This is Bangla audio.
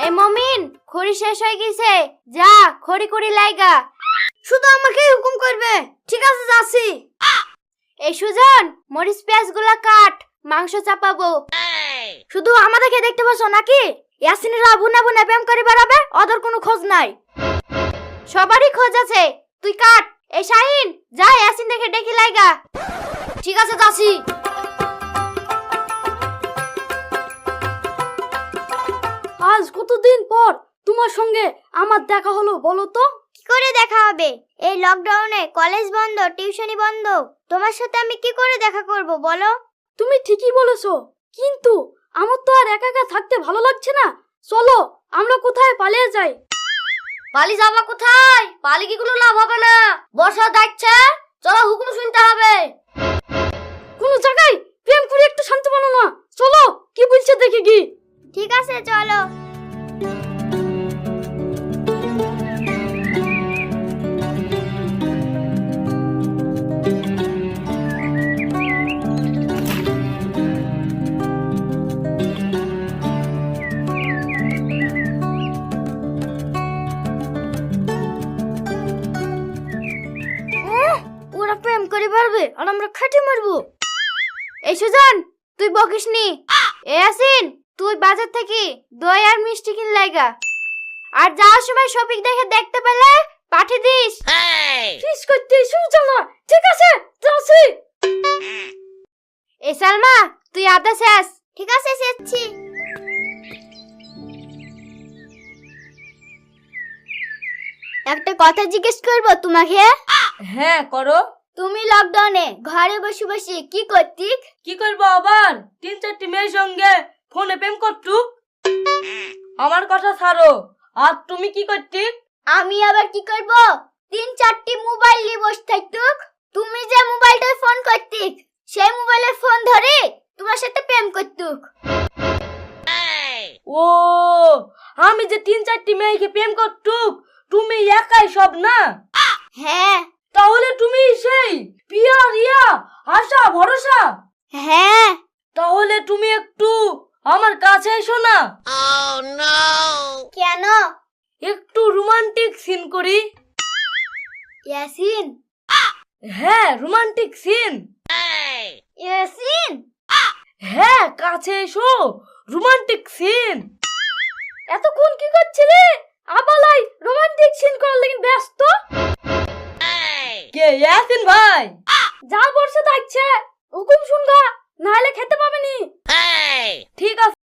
এই মমিন, খড়ি শেষ হয়ে গেছে, যা খড়ি কুড়ি লাইগা। শুধু আমাকে হুকুম করবে। ঠিক আছে, যাচ্ছি। এই সুজন, মরিচ পেঁয়াজ গুলা কাট, মাংস চাপাবো। শুধু আমাদেরকে দেখতে পাচ্ছ নাকি? ইয়াসিনরা বুনা বুনা প্রেম করে বেড়াবে, ওদের কোনো খোঁজ নাই। সবারই খোঁজ আছে, তুই কাট। এই শাহিন, যা ইয়াসিন দেখে ডেকে লাইগা। ঠিক আছে, যাচ্ছি। আজ কতদিন পর তোমার সঙ্গে আমার দেখা হলো, বলো তো? কি করে দেখা হবে? এই লকডাউনে কলেজ বন্ধ, টিউশনি বন্ধ, তোমার সাথে আমি কি করে দেখা করব বলো? তুমি ঠিকই বলেছো, কিন্তু আমার তো আর একা একা থাকতে ভালো লাগছে না। চলো আমরা কোথায় পালিয়ে যাই। পালিয়ে যাবা কোথায়? পালিয়ে কি কোনো লাভ হবে না। বর্ষা যাচ্ছে, চলো হুকুম শুনতে হবে। কোন জায়গায় প্রেম করে একটু শান্তি পানো না। চলো কি বলছে দেখি কি। ঠিক আছে, চলো। ওরা প্রেম করে পারবে আর আমরা খাটি মারবো। এই সুজন, তুই বকিস নি। ইয়াসিন, তুই বাজার থেকে দই আর মিষ্টি কিন লাইগা। আর যাওয়ার সময় শপিং দেখে দেখতে পেলে পাঠিয়ে দিস। ফিস করতে শুরু না। ঠিক আছে, যাচ্ছি। এই সালমা, তুই আদা শেষ। ঠিক আছে, শেষছি। একটা কথা জিজ্ঞেস করবো তোমাকে? হ্যাঁ করো। তুমি লকডাউনে ঘরে বসে বসে কি করতিক? কি করবো আবার? 3-4টি মেয়ের সঙ্গে ফোনে প্রেম করতুক। আমার কথা ছাড়ো, আর তুমি কি করতিক? আমি আবার কি করব? 3-4টি মোবাইল নিয়ে বসে থাকতুক। তুমি যে মোবাইলটায় ফোন করতিক, সেই মোবাইলের ফোন ধরে তোমার সাথে প্রেম করতুক। ও, আমি যে 3-4টি মেয়েকে প্রেম করতুক, তুমি একাই সব না? হ্যাঁ। তাহলে তুমি সেই পিয়া রিয়া আশা ভরসা? হ্যাঁ। তাহলে তুমি একটু আমার কাছে এসো না। কেন? একটু রোমান্টিক সিন করি। ইয়াসিন। হ্যাঁ, রোমান্টিক সিন। ইয়াসিন। হ্যাঁ, কাছে এসো, রোমান্টিক সিন। এতক্ষণ কি করছিলে? আবালাই রোমান্টিক সিন করার লাগি ব্যস্ত। কে ইয়াসিন ভাই? যা বর্ষা থাকছে হুকুম শুনগা, নাহলে খেতে পাবেনি। ঠিক আছে।